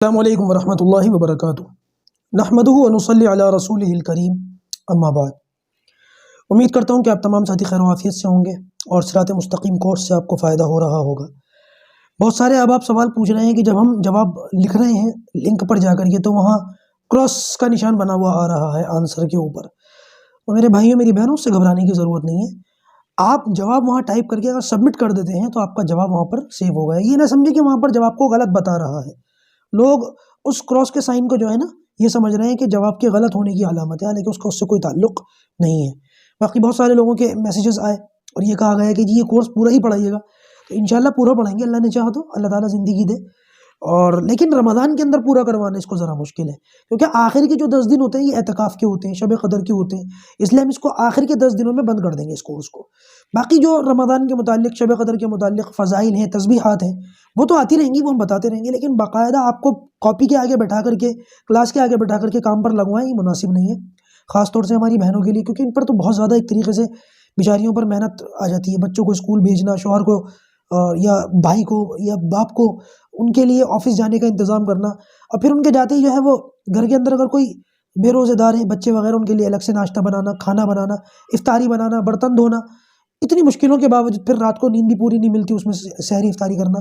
السلام علیکم ورحمۃ اللہ وبرکاتہ۔ نحمدہ ونصلی علی رسولہ الکریم، اما بعد۔ امید کرتا ہوں کہ آپ تمام ساتھی خیر و عافیت سے ہوں گے اور صراط مستقیم کورس سے آپ کو فائدہ ہو رہا ہوگا۔ بہت سارے اب آپ سوال پوچھ رہے ہیں کہ جب ہم جواب لکھ رہے ہیں لنک پر جا کر کے تو وہاں کراس کا نشان بنا ہوا آ رہا ہے آنسر کے اوپر۔ تو میرے بھائیوں میری بہنوں، اس سے گھبرانے کی ضرورت نہیں ہے۔ آپ جواب وہاں ٹائپ کر کے اگر سبمٹ کر دیتے ہیں تو آپ کا جواب وہاں پر سیو ہوگا۔ یہ نہ سمجھے کہ وہاں پر جواب کو غلط بتا رہا ہے۔ لوگ اس کراس کے سائن کو جو ہے نا یہ سمجھ رہے ہیں کہ جواب کے غلط ہونے کی علامت ہے، لیکن اس سے کوئی تعلق نہیں ہے۔ باقی بہت سارے لوگوں کے میسیجز آئے اور یہ کہا گیا کہ جی یہ کورس پورا ہی پڑھائیے گا، تو انشاءاللہ پورا پڑھائیں گے، اللہ نے چاہا تو، اللہ تعالیٰ زندگی دے۔ اور لیکن رمضان کے اندر پورا کروانا اس کو ذرا مشکل ہے، کیونکہ آخر کے جو 10 دن ہوتے ہیں یہ اعتکاف کے ہوتے ہیں، شب قدر کے ہوتے ہیں، اس لیے ہم اس کو آخر کے 10 دنوں میں بند کر دیں گے اس کورس کو۔ باقی جو رمضان کے متعلق، شب قدر کے متعلق فضائل ہیں، تسبیحات ہیں، وہ تو آتی رہیں گی، وہ ہم بتاتے رہیں گے، لیکن باقاعدہ آپ کو کاپی کے آگے بیٹھا کر کے، کلاس کے آگے بیٹھا کر کے کام پر لگوائیں، یہ مناسب نہیں ہے، خاص طور سے ہماری بہنوں کے لیے، کیونکہ ان پر تو بہت زیادہ ایک طریقے سے بیچاریوں پر محنت آ جاتی ہے۔ بچوں کو اسکول بھیجنا، شوہر کو یا بھائی کو یا باپ کو ان کے لیے آفس جانے کا انتظام کرنا، اور پھر ان کے جاتے ہی جو ہے وہ گھر کے اندر اگر کوئی بے روزے دار ہیں بچے وغیرہ، ان کے لیے الگ سے ناشتہ بنانا، کھانا بنانا، افطاری بنانا، برتن دھونا، اتنی مشکلوں کے باوجود پھر رات کو نیند بھی پوری نہیں ملتی، اس میں سحری افطاری کرنا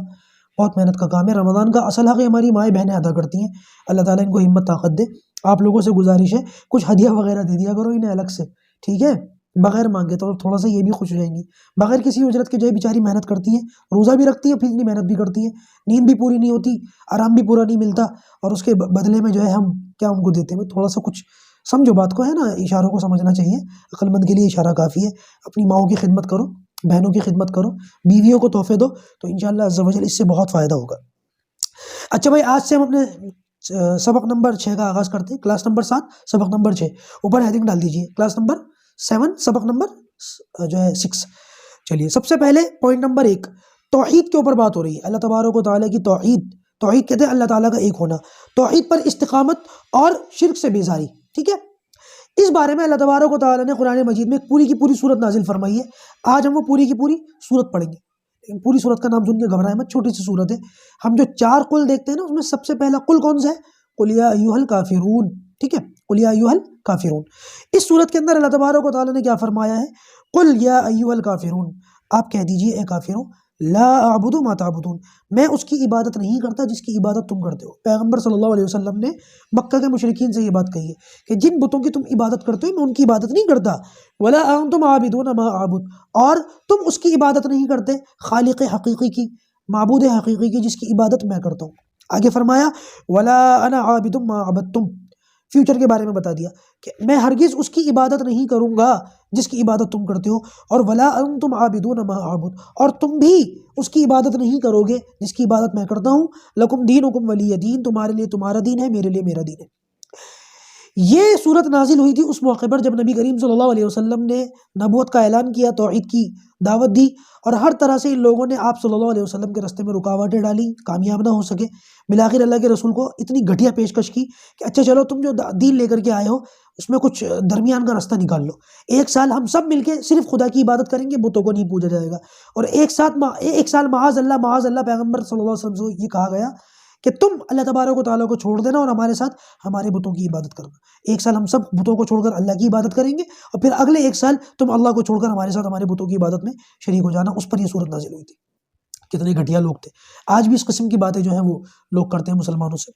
بہت محنت کا کام ہے۔ رمضان کا اصل حق ہماری مائیں بہنیں ادا کرتی ہیں، اللہ تعالیٰ ان کو ہمت طاقت دے۔ آپ لوگوں سے گزارش ہے کچھ ہدیہ وغیرہ دے دیا کرو انہیں الگ سے، ٹھیک ہے، بغیر مانگے، تو تھوڑا سا یہ بھی خوش ہو جائیں گی۔ بغیر کسی اجرت کے جو ہے بیچاری محنت کرتی ہیں، روزہ بھی رکھتی ہیں، پھر اتنی محنت بھی کرتی ہیں، نیند بھی پوری نہیں ہوتی، آرام بھی پورا نہیں ملتا، اور اس کے بدلے میں جو ہے ہم کیا ان کو دیتے ہیں؟ تھوڑا سا کچھ سمجھو بات کو، ہے نا، اشاروں کو سمجھنا چاہیے۔ عقل مند کے لیے اشارہ کافی ہے۔ اپنی ماؤں کی خدمت کرو، بہنوں کی خدمت کرو، بیویوں کو تحفے دو، تو انشاءاللہ عز و جل اس سے بہت فائدہ ہوگا۔ اچھا بھائی، آج سے ہم اپنے سبق نمبر 6 کا آغاز کرتے ہیں۔ کلاس نمبر 7 سبق نمبر 6، اوپر ہیڈنگ ڈال دیجئے، کلاس نمبر 7 سبق نمبر جو ہے 6۔ چلیے، سب سے پہلے پوائنٹ نمبر 1، توحید کے اوپر بات ہو رہی ہے۔ اللہ تبارک و تعالیٰ کی توحید کہتے ہیں اللہ تعالیٰ کا ایک ہونا، توحید پر استقامت اور شرک سے بیزاری، ٹھیک ہے۔ اس بارے میں اللہ تبارک و تعالیٰ نے قرآن مجید میں پوری کی پوری سورت نازل فرمائی ہے۔ آج ہم وہ پوری کی پوری سورت پڑھیں گے، لیکن پوری سورت کا نام سن کے گھبرائے مت، چھوٹی سی سورت ہے۔ ہم جو 4 قل دیکھتے ہیں نا، اس میں سب سے پہلا قل کون سا ہے؟ قل یا ایھا الکافرون، ٹھیک ہے، قل یا ایھا الکافرون۔ اس سورت کے اندر اللہ تبارک و تعالیٰ نے کیا فرمایا ہے؟ قل یا ایھا الکافرون، آپ کہہ دیجئے اے کافروں، لا اعبد ما تعبدون، میں اس کی عبادت نہیں کرتا جس کی عبادت تم کرتے ہو۔ پیغمبر صلی اللہ علیہ وسلم نے مکہ کے مشرکین سے یہ بات کہی ہے کہ جن بتوں کی تم عبادت کرتے ہو میں ان کی عبادت نہیں کرتا، ولا انتم عابدون ما اعبد، اور تم اس کی عبادت نہیں کرتے خالق حقیقی کی، معبود حقیقی کی، جس کی عبادت میں کرتا ہوں۔ آگے فرمایا ولا انا عابد ما عبدتم، فیوچر کے بارے میں بتا دیا کہ میں ہرگز اس کی عبادت نہیں کروں گا جس کی عبادت تم کرتے ہو، اور ولا انتم عابدون ما اعبد، اور تم بھی اس کی عبادت نہیں کرو گے جس کی عبادت میں کرتا ہوں۔ لکم دینکم ولی دین، تمہارے لیے تمہارا دین ہے، میرے لیے میرا دین ہے۔ یہ صورت نازل ہوئی تھی اس موقع پر جب نبی کریم صلی اللہ علیہ وسلم نے نبوت کا اعلان کیا، توحید کی دعوت دی، اور ہر طرح سے ان لوگوں نے آپ صلی اللہ علیہ وسلم کے راستے میں رکاوٹیں ڈالی، کامیاب نہ ہو سکے۔ بالآخر اللہ کے رسول کو اتنی گھٹیا پیشکش کی کہ اچھا چلو تم جو دین لے کر کے آئے ہو اس میں کچھ درمیان کا راستہ نکال لو، 1 سال ہم سب مل کے صرف خدا کی عبادت کریں گے، بتوں کو نہیں پوجا جائے گا، اور 1 سال معاذ اللہ پیغمبر صلی اللہ علیہ وسلم سے یہ کہا گیا کہ تم اللہ تبارک و تعالیٰ کو چھوڑ دینا اور ہمارے ساتھ ہمارے بتوں کی عبادت کرنا۔ 1 سال ہم سب بتوں کو چھوڑ کر اللہ کی عبادت کریں گے، اور پھر اگلے 1 سال تم اللہ کو چھوڑ کر ہمارے ساتھ ہمارے بتوں کی عبادت میں شریک ہو جانا۔ اس پر یہ صورت نازل ہوئی تھی۔ کتنے گھٹیا لوگ تھے۔ آج بھی اس قسم کی باتیں جو ہیں وہ لوگ کرتے ہیں مسلمانوں سے،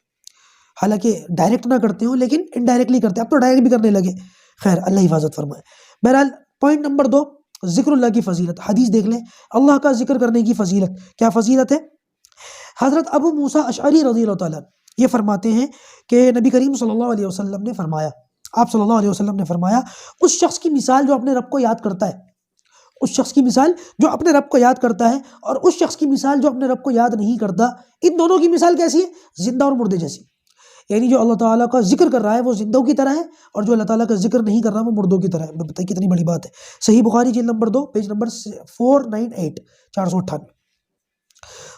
حالانکہ ڈائریکٹ نہ کرتے ہوں لیکن انڈائریکٹلی کرتے ہیں، اب تو ڈائریکٹ بھی کرنے لگے، خیر اللہ حفاظت فرمائے۔ بہرحال پوائنٹ نمبر 2، ذکر اللہ کی فضیلت۔ حدیث دیکھ لیں، اللہ کا ذکر کرنے کی فضیلت، کیا فضیلت ہے؟ حضرت ابو موسیٰ اشعری رضی اللہ تعالیٰ یہ فرماتے ہیں کہ نبی کریم صلی اللہ علیہ وسلم نے فرمایا، آپ صلی اللہ علیہ وسلم نے فرمایا، اس شخص کی مثال جو اپنے رب کو یاد کرتا ہے، اس شخص کی مثال جو اپنے رب کو یاد کرتا ہے، اور اس شخص کی مثال جو اپنے رب کو یاد نہیں کرتا، ان دونوں کی مثال کیسی ہے؟ زندہ اور مردے جیسی۔ یعنی جو اللہ تعالیٰ کا ذکر کر رہا ہے وہ زندوں کی طرح ہے، اور جو اللہ تعالیٰ کا ذکر نہیں کر رہا وہ مردوں کی طرح ہے۔ بتائیے کتنی بڑی بات ہے۔ صحیح بخاری جلد نمبر 2 پیج نمبر 498۔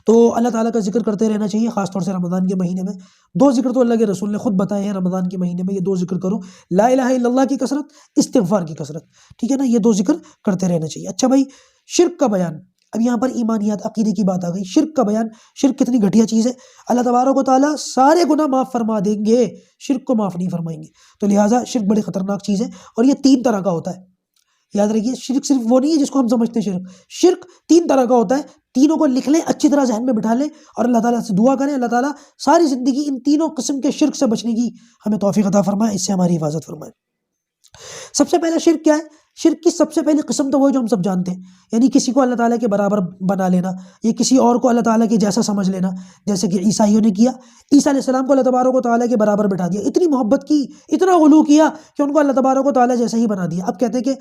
تو اللہ تعالیٰ کا ذکر کرتے رہنا چاہیے، خاص طور سے رمضان کے مہینے میں۔ 2 ذکر تو اللہ کے رسول نے خود بتائے ہیں رمضان کے مہینے میں، یہ 2 ذکر کرو، لا الہ الا اللہ کی کثرت، استغفار کی کثرت، ٹھیک ہے نا، یہ 2 ذکر کرتے رہنا چاہیے۔ اچھا بھائی، شرک کا بیان، اب یہاں پر ایمانیات عقیدے کی بات آ گئی، شرک کا بیان۔ شرک کتنی گھٹیا چیز ہے، اللہ تبارک و تعالیٰ سارے گناہ معاف فرما دیں گے، شرک کو معاف نہیں فرمائیں گے۔ تو لہٰذا شرک بڑی خطرناک چیز ہے، اور یہ 3 طرح کا ہوتا ہے، یاد رکھیے۔ شرک صرف وہ نہیں ہے جس کو ہم سمجھتے ہیں شرک، شرک 3 طرح کا ہوتا ہے، تینوں کو لکھ لیں، اچھی طرح ذہن میں بٹھا لیں، اور اللہ تعالیٰ سے دعا کریں اللہ تعالیٰ ساری زندگی ان تینوں قسم کے شرک سے بچنے کی ہمیں توفیق عطا فرمائے، اس سے ہماری حفاظت فرمائے۔ سب سے پہلا شرک کیا ہے؟ شرک کی سب سے پہلی قسم تو وہ جو ہم سب جانتے ہیں، یعنی کسی کو اللہ تعالیٰ کے برابر بنا لینا، یا کسی اور کو اللہ تعالیٰ کے جیسا سمجھ لینا، جیسے کہ عیسائیوں نے کیا۔ عیسیٰ علیہ السلام کو اللہ تبارک و تعالیٰ کے برابر بٹھا دیا، اتنی محبت کی، اتنا غلو کیا کہ ان کو اللہ تبارک و تعالیٰ جیسا ہی بنا دیا۔ اب کہتے ہیں کہ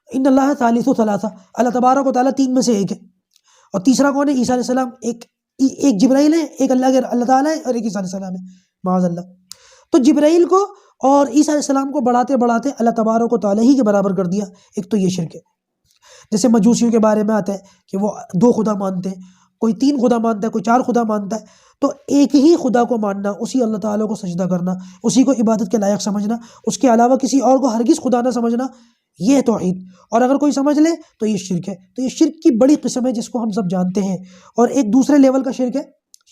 ان اللہ ثالث ثلاثہ، اللہ تبارک و تعالیٰ 3 میں سے ایک ہے، اور تیسرا کون ہے؟ عیسیٰ علیہ السلام۔ ایک جبرائیل ہے، ایک اللہ تعالیٰ ہے، اور ایک عیسیٰ علیہ السلام ہے، معاذ اللہ۔ تو جبرائیل کو اور عیسیٰ علیہ السلام کو بڑھاتے بڑھاتے اللہ تبارک و تعالیٰ ہی کے برابر کر دیا۔ ایک تو یہ شرک ہے، جیسے مجوسیوں کے بارے میں آتا ہے کہ وہ 2 خدا مانتے ہیں، کوئی 3 خدا مانتا ہے، کوئی 4 خدا مانتا ہے۔ تو ایک ہی خدا کو ماننا، اسی اللہ تعالیٰ کو سجدہ کرنا، اسی کو عبادت کے لائق سمجھنا، اس کے علاوہ کسی اور کو ہرگز خدا نہ سمجھنا، یہ توحید۔ اور اگر کوئی سمجھ لے تو یہ شرک ہے۔ تو یہ شرک کی بڑی قسم ہے جس کو ہم سب جانتے ہیں۔ اور ایک دوسرے لیول کا شرک ہے،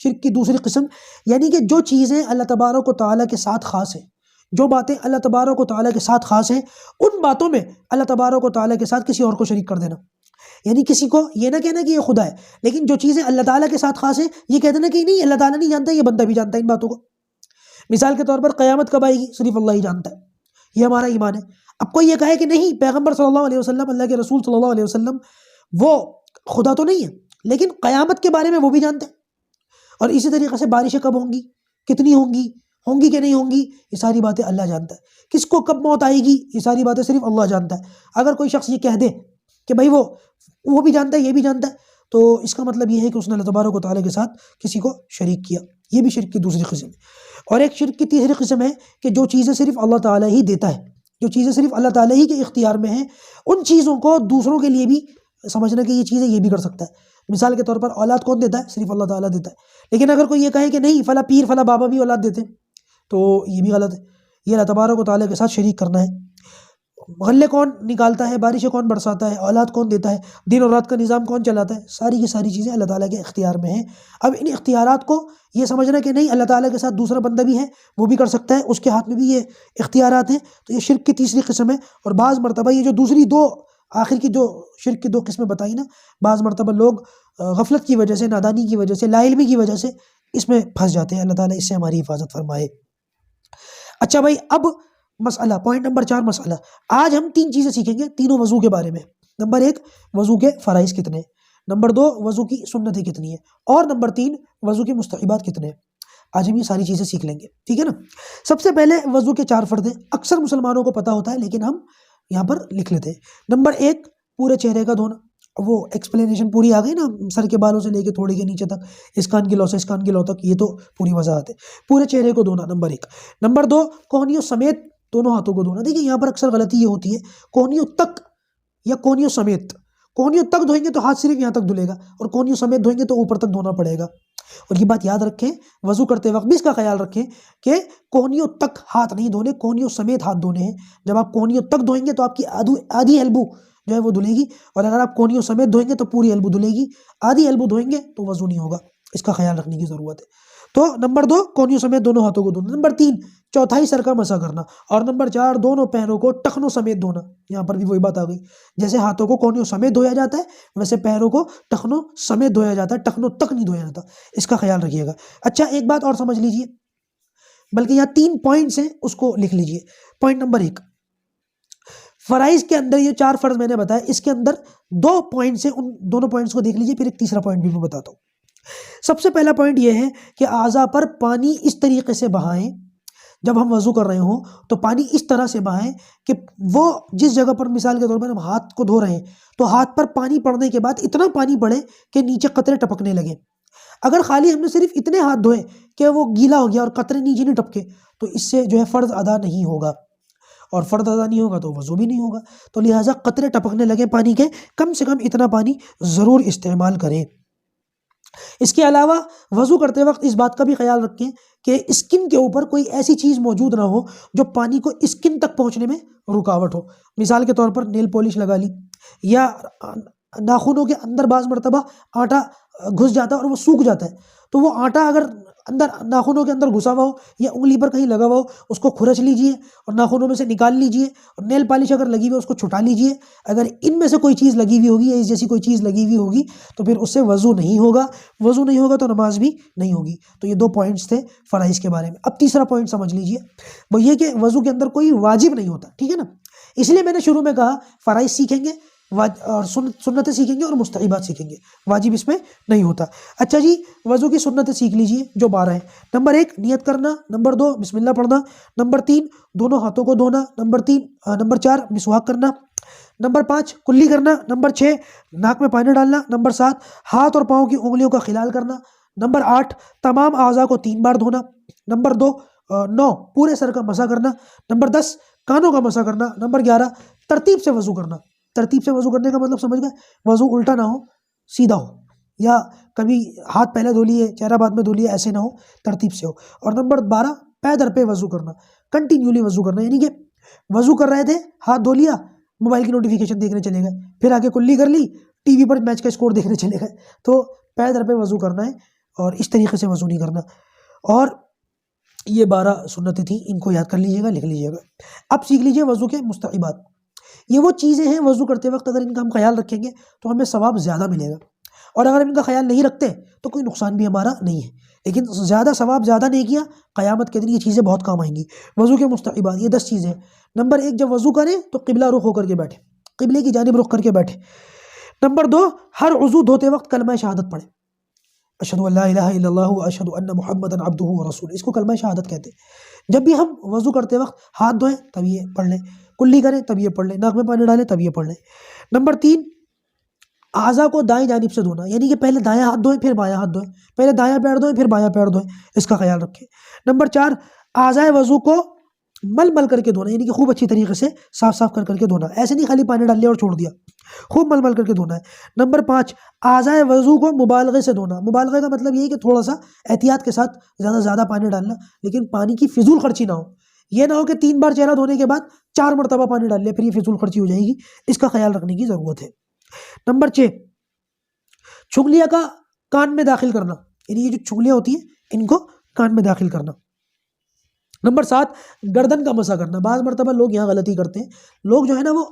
شرک کی دوسری قسم، یعنی کہ جو چیزیں اللہ تبارک و تعالیٰ کے ساتھ خاص ہیں، جو باتیں اللہ تبارک و تعالیٰ کے ساتھ خاص ہیں، ان باتوں میں اللہ تبارک و تعالیٰ کے ساتھ کسی اور کو شریک کر دینا۔ یعنی کسی کو یہ نہ کہنا کہ یہ خدا ہے، لیکن جو چیزیں اللہ تعالیٰ کے ساتھ خاص ہیں یہ کہہ دینا کہ نہیں، اللہ تعالیٰ نہیں جانتا، یہ بندہ بھی جانتا ہے ان باتوں کو۔ مثال کے طور پر قیامت کب آئے گی، صرف اللہ ہی جانتا ہے، یہ ہمارا ایمان ہے۔ اب کوئی یہ کہے کہ نہیں، پیغمبر صلی اللہ علیہ وسلم، اللہ کے رسول صلی اللہ علیہ وسلم وہ خدا تو نہیں ہے، لیکن قیامت کے بارے میں وہ بھی جانتے ہیں، اور اسی طریقے سے بارشیں کب ہوں گی، کتنی ہوں گی کہ نہیں ہوں گی، یہ ساری باتیں اللہ جانتا ہے۔ کس کو کب موت آئے گی، یہ ساری باتیں صرف اللہ جانتا ہے۔ اگر کوئی شخص یہ کہہ دے کہ بھائی وہ بھی جانتا ہے، یہ بھی جانتا ہے، تو اس کا مطلب یہ ہے کہ اس نے اللہ تبارک و تعالیٰ کے ساتھ کسی کو شریک کیا۔ یہ بھی شرک کی دوسری قسم ہے۔ اور ایک شرک کی تیسری قسم ہے کہ جو چیزیں صرف اللہ تعالیٰ ہی دیتا ہے، جو چیزیں صرف اللہ تعالیٰ ہی کے اختیار میں ہیں، ان چیزوں کو دوسروں کے لیے بھی سمجھنا کہ یہ چیزیں یہ بھی کر سکتا ہے۔ مثال کے طور پر اولاد کون دیتا ہے؟ صرف اللہ تعالیٰ دیتا ہے۔ لیکن اگر کوئی یہ کہے کہ نہیں، فلاں پیر فلاں بابا بھی اولاد دیتے ہیں، تو یہ بھی غلط ہے، یہ اللہ تبارک و تعالیٰ کے ساتھ شریک کرنا ہے۔ غلے کون نکالتا ہے، بارشیں کون برساتا ہے، اولاد کون دیتا ہے، دن اور رات کا نظام کون چلاتا ہے، ساری کی ساری چیزیں اللہ تعالیٰ کے اختیار میں ہیں۔ اب ان اختیارات کو یہ سمجھنا کہ نہیں، اللہ تعالیٰ کے ساتھ دوسرا بندہ بھی ہے، وہ بھی کر سکتا ہے، اس کے ہاتھ میں بھی یہ اختیارات ہیں، تو یہ شرک کی تیسری قسم ہے۔ اور بعض مرتبہ یہ جو دوسری 2 آخر کی جو شرک کی 2 قسمیں بتائی نا، بعض مرتبہ لوگ غفلت کی وجہ سے، نادانی کی وجہ سے، لا علمی کی وجہ سے اس میں پھنس جاتے ہیں۔ اللہ تعالیٰ اس سے ہماری حفاظت فرمائے۔ اچھا بھائی، اب مسئلہ پوائنٹ نمبر 4، مسئلہ آج ہم 3 چیزیں سیکھیں گے تینوں وضو کے بارے میں۔ نمبر 1، وضو کے فرائض کتنے ہیں، نمبر 2، وضو کی سنتیں کتنی ہیں، اور نمبر 3، وضو کی مستحبات کتنے ہیں۔ آج ہم یہ ساری چیزیں سیکھ لیں گے، ٹھیک ہے نا۔ سب سے پہلے وضو کے 4 فرض ہیں، اکثر مسلمانوں کو پتہ ہوتا ہے لیکن ہم یہاں پر لکھ لیتے ہیں۔ نمبر 1، پورے چہرے کا دھونا، وہ ایکسپلینیشن پوری آ گئی نا، سر کے بالوں سے لے کے تھوڑے کے نیچے تک، اس کان کی لو سے اس کان کی لو تک، یہ تو پوری وضاحت ہے۔ پورے چہرے کو دھونا نمبر 1۔ نمبر 2، کوہنیوں سمیت دونوں ہاتھوں کو دھونا۔ دیکھیے یہاں پر اکثر غلطی یہ ہوتی ہے، کوہنیوں تک یا کوہنیوں سمیت۔ کوہنیوں تک دھوئیں گے تو ہاتھ صرف یہاں تک دھلے گا، اور کوہنیوں سمیت دھوئیں گے تو اوپر تک دھونا پڑے گا۔ اور یہ بات یاد رکھیں، وضو کرتے وقت بھی اس کا خیال رکھیں کہ کوہنیوں تک ہاتھ نہیں دھونے، کوہنیوں سمیت ہاتھ دھونے ہیں۔ جب آپ کوہنیوں تک دھوئیں گے تو آپ کی آدھی ایلبو جو ہے وہ دھلے گی، اور اگر آپ کوہنیوں سمیت دھوئیں گے تو پوری ایلبو دھلے گی۔ آدھی ایلبو دھوئیں گے تو وضو نہیں ہوگا، اس کا خیال رکھنے کی ضرورت ہے۔ تو نمبر 2، کوہنیوں سمیت دونوں ہاتھوں کو دھونا۔ نمبر 3، چوتھائی سر کا مسح کرنا۔ اور نمبر 4، دونوں پیروں کو ٹخنوں سمیت دھونا۔ یہاں پر بھی وہی بات آ گئی، جیسے ہاتھوں کو کوہنیوں سمیت دھویا جاتا ہے، ویسے پیروں کو ٹخنوں سمیت دھویا جاتا ہے، ٹخنوں تک نہیں دھویا جاتا، اس کا خیال رکھیے گا۔ اچھا، ایک بات اور سمجھ لیجئے، بلکہ یہاں 3 پوائنٹس ہیں، اس کو لکھ لیجئے۔ پوائنٹ نمبر 1، فرائض کے اندر یہ 4 فرض میں نے بتایا، اس کے اندر 2 پوائنٹس ہیں، ان دونوں پوائنٹس کو دیکھ لیجئے، پھر ایک تیسرا پوائنٹ بھی میں بتاتا ہوں۔ سب سے پہلا پوائنٹ یہ ہے کہ اعضاء پر پانی اس طریقے سے بہائیں، جب ہم وضو کر رہے ہوں تو پانی اس طرح سے بہائیں کہ وہ جس جگہ پر، مثال کے طور پر ہم ہاتھ کو دھو رہے ہیں تو ہاتھ پر پانی پڑنے کے بعد اتنا پانی پڑے کہ نیچے قطرے ٹپکنے لگے۔ اگر خالی ہم نے صرف اتنے ہاتھ دھوئے کہ وہ گیلا ہو گیا اور قطرے نیچے نہیں ٹپکے، تو اس سے جو ہے فرض ادا نہیں ہوگا، اور فرض ادا نہیں ہوگا تو وضو بھی نہیں ہوگا۔ تو لہٰذا قطرے ٹپکنے لگے پانی کے، کم سے کم اتنا پانی ضرور استعمال کریں۔ اس کے علاوہ وضو کرتے وقت اس بات کا بھی خیال رکھیں کہ اسکن کے اوپر کوئی ایسی چیز موجود نہ ہو جو پانی کو اسکن تک پہنچنے میں رکاوٹ ہو۔ مثال کے طور پر نیل پالش لگا لی، یا ناخنوں کے اندر بعض مرتبہ آٹا گھس جاتا ہے اور وہ سوکھ جاتا ہے، تو وہ آٹا اگر اندر ناخنوں کے اندر گھسا ہوا ہو یا انگلی پر کہیں لگا ہوا ہو، اس کو کھرچ لیجئے اور ناخنوں میں سے نکال لیجئے، اور نیل پالش اگر لگی ہوئی ہے اس کو چھٹا لیجئے۔ اگر ان میں سے کوئی چیز لگی ہوئی ہوگی یا اس جیسی کوئی چیز لگی ہوئی ہوگی تو پھر اس سے وضو نہیں ہوگا، وضو نہیں ہوگا تو نماز بھی نہیں ہوگی۔ تو یہ 2 پوائنٹس تھے فرائض کے بارے میں۔ اب تیسرا پوائنٹ سمجھ لیجئے، وہ یہ کہ وضو کے اندر کوئی واجب نہیں ہوتا، ٹھیک ہے نا؟ اس لیے میں نے شروع میں کہا فرائض سیکھیں گے اور سنتیں سیکھیں گے اور مستحبات سیکھیں گے، واجب اس میں نہیں ہوتا۔ اچھا جی، وضو کی سنتیں سیکھ لیجئے جو 12 ہیں۔ نمبر 1 نیت کرنا، نمبر 2 بسم اللہ پڑھنا، نمبر 3 دونوں ہاتھوں کو دھونا، نمبر 4 مسواک کرنا، نمبر 5 کلی کرنا، نمبر 6 ناک میں پانی ڈالنا، نمبر 7 ہاتھ اور پاؤں کی انگلیوں کا خلال کرنا، نمبر 8 تمام اعضاء کو 3 بار دھونا، نمبر 9 پورے سر کا مسح کرنا، نمبر 10 کانوں کا مسح کرنا، نمبر 11 ترتیب سے وضو کرنا۔ ترتیب سے وضو کرنے کا مطلب سمجھ گئے؟ وضو الٹا نہ ہو، سیدھا ہو، یا کبھی ہاتھ پہلے دھو لیے چہرہ بعد میں دھو لیے، ایسے نہ ہو، ترتیب سے ہو۔ اور نمبر 12 پے در پہ وضو کرنا، کنٹینیولی وضو کرنا، یعنی کہ وضو کر رہے تھے، ہاتھ دھو لیا، موبائل کی نوٹیفیکیشن دیکھنے چلے گئے، پھر آگے کلی کر لی، ٹی وی پر میچ کا اسکور دیکھنے چلے گئے، تو پے در پہ وضو کرنا ہے اور اس طریقے سے وضو نہیں کرنا۔ اور یہ 12 سنتیں تھیں، ان کو یاد کر لیجیے گا، لکھ لیجیے گا۔ اب سیکھ لیجیے وضو کے مستحبات۔ یہ وہ چیزیں ہیں وضو کرتے وقت اگر ان کا ہم خیال رکھیں گے تو ہمیں ثواب زیادہ ملے گا، اور اگر ہم ان کا خیال نہیں رکھتے تو کوئی نقصان بھی ہمارا نہیں ہے، لیکن زیادہ ثواب زیادہ نیکیاں، قیامت کے دن یہ چیزیں بہت کام آئیں گی۔ وضو کے مستحبات یہ 10 چیزیں۔ نمبر 1 جب وضو کریں تو قبلہ رخ ہو کر کے بیٹھے، قبلے کی جانب رخ کر کے بیٹھے۔ نمبر 2 ہر عضو دھوتے وقت کلمہ شہادت پڑھیں، اشہد ان لا الہ الا اللہ واشہد ان محمدا عبدہ ورسولہ، اس کو کلمہ شہادت کہتے ہیں۔ جب بھی ہم وضو کرتے وقت ہاتھ دھوئیں تب یہ پڑھ لیں، کلی کریں تب یہ پڑھ لیں، ناک میں پانی ڈالیں تب یہ پڑھ لیں۔ نمبر 3 اعضاء کو دائیں جانب سے دھونا، یعنی کہ پہلے دایاں ہاتھ دھوئیں پھر بایاں ہاتھ دھوئیں، پہلے دایاں پیر دھوئیں پھر بایاں پیر دھوئیں، اس کا خیال رکھیں۔ نمبر 4 اعضاء وضو کو مل کر کے دھونا، یعنی کہ خوب اچھی طریقے سے صاف کر کے دھونا، ایسے نہیں خالی پانی ڈال لیا اور چھوڑ دیا، خوب مل کر کے دھونا ہے۔ نمبر 5 اعضاء وضو کو مبالغے سے دھونا، مبالغے کا مطلب یہ ہے کہ تھوڑا سا احتیاط کے ساتھ زیادہ پانی ڈالنا، لیکن پانی کی فضول خرچی نہ ہو، یہ نہ ہو کہ 3 بار چہرہ دھونے کے بعد 4 مرتبہ پانی ڈال لیا، پھر یہ فضول خرچی ہو جائے گی، اس کا خیال رکھنے کی ضرورت ہے۔ نمبر 6 چھگلیاں کا کان میں داخل کرنا، یعنی یہ جو چھگلیاں ہوتی ہیں ان کو کان میں داخل کرنا۔ نمبر 7 گردن کا مسح کرنا، بعض مرتبہ لوگ یہاں غلطی کرتے ہیں، لوگ جو ہے نا وہ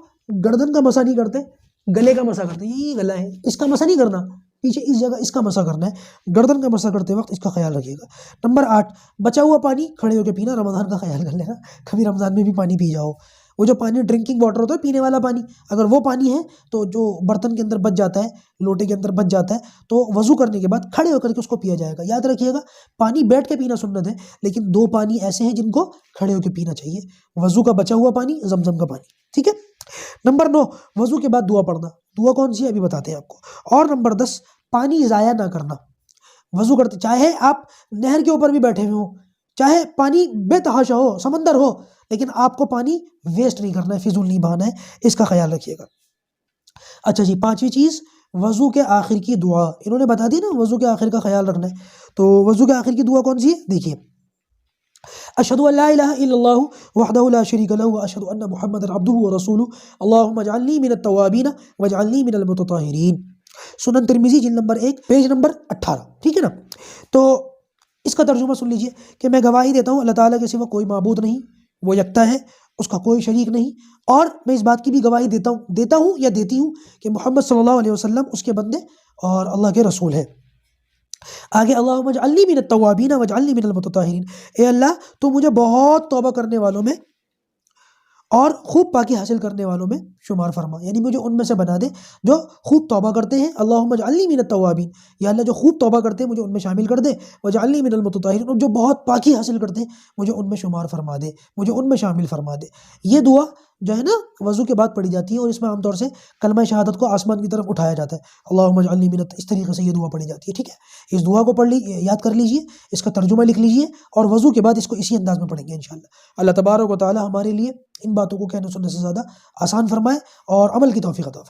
گردن کا مسح نہیں کرتے، گلے کا مسح کرتے ہیں، یہ گلا ہے اس کا مسح نہیں کرنا، پیچھے اس جگہ اس کا مسح کرنا ہے، گردن کا مسح کرتے وقت اس کا خیال رکھیے گا۔ نمبر 8 بچا ہوا پانی کھڑے ہو کے پینا، رمضان کا خیال کر لینا، کبھی رمضان میں بھی پانی پی جاؤ، وہ جو پانی ڈرنکنگ واٹر ہوتا ہے پینے والا پانی، اگر وہ پانی ہے تو جو برتن کے اندر بچ جاتا ہے، لوٹے کے اندر بچ جاتا ہے، تو وضو کرنے کے بعد کھڑے ہو کر کے اس کو پیا جائے گا۔ یاد رکھیے گا پانی بیٹھ کے پینا سنت ہے، لیکن 2 پانی ایسے ہیں جن کو کھڑے ہو کے پینا چاہیے، وضو کا بچا ہوا پانی، زمزم کا پانی، ٹھیک ہے۔ نمبر 9 وضو کے بعد دعا پڑھنا، دعا کون سی ہے ابھی بتاتے ہیں آپ کو۔ اور نمبر 10 پانی ضائع نہ کرنا، وضو کرتے چاہے آپ نہر کے اوپر بھی بیٹھے ہوئے ہوں، چاہے پانی بے تحاشا ہو، سمندر ہو، لیکن آپ کو پانی ویسٹ نہیں کرنا ہے، فضول نہیں بہانا ہے، اس کا خیال رکھیے گا۔ اچھا جی 5ویں چیز وضو کے آخر کی دعا، انہوں نے بتا دی نا وضو کے آخر کا خیال رکھنا ہے، تو وضو کے آخر کی دعا کون سی ہے دیکھیے، اشہد ان لا الہ الا اللہ وحدہ لا شریک لہ واشہد ان محمدا عبدہ ورسولہ اللہم اجعلنی من التوابین واجعلنی من المتطہرین، سنن ترمذی جلد نمبر 1 پیج نمبر 18، ٹھیک ہے نا۔ تو اس کا ترجمہ سن لیجئے کہ میں گواہی دیتا ہوں اللہ تعالیٰ کے سوا کوئی معبود نہیں، وہ یکتا ہے، اس کا کوئی شریک نہیں، اور میں اس بات کی بھی گواہی دیتا ہوں یا دیتی ہوں کہ محمد صلی اللہ علیہ وسلم اس کے بندے اور اللہ کے رسول ہیں۔ آگے اللہم اجعلنی من التوابین واجعلنی من المتطہرین، اے اللہ تو مجھے بہت توبہ کرنے والوں میں اور خوب پاکی حاصل کرنے والوں میں شمار فرما، یعنی مجھے ان میں سے بنا دے جو خوب توبہ کرتے ہیں۔ اللہم اجعلنی من التوابین، یا اللہ جو خوب توبہ کرتے ہیں مجھے ان میں شامل کر دے، واجعلنی من المتطہرین، اور جو بہت پاکی حاصل کرتے ہیں مجھے ان میں شمار فرما دے، مجھے ان میں شامل فرما دے۔ یہ دعا جو ہے نا وضو کے بعد پڑھی جاتی ہے، اور اس میں عام طور سے کلمہ شہادت کو آسمان کی طرف اٹھایا جاتا ہے، اللہم اجعلنی من، اس طریقے سے یہ دعا پڑھی جاتی ہے، ٹھیک ہے۔ اس دعا کو پڑھ یاد کر لیجئے، اس کا ترجمہ لکھ لیجئے، اور وضو کے بعد اس کو اسی انداز میں پڑھیں گے انشاءاللہ۔ اللہ تبارک و تعالی ہمارے لیے ان باتوں کو کہنے سننے سے زیادہ آسان فرمائے اور عمل کی توفیق عطا فرمائے۔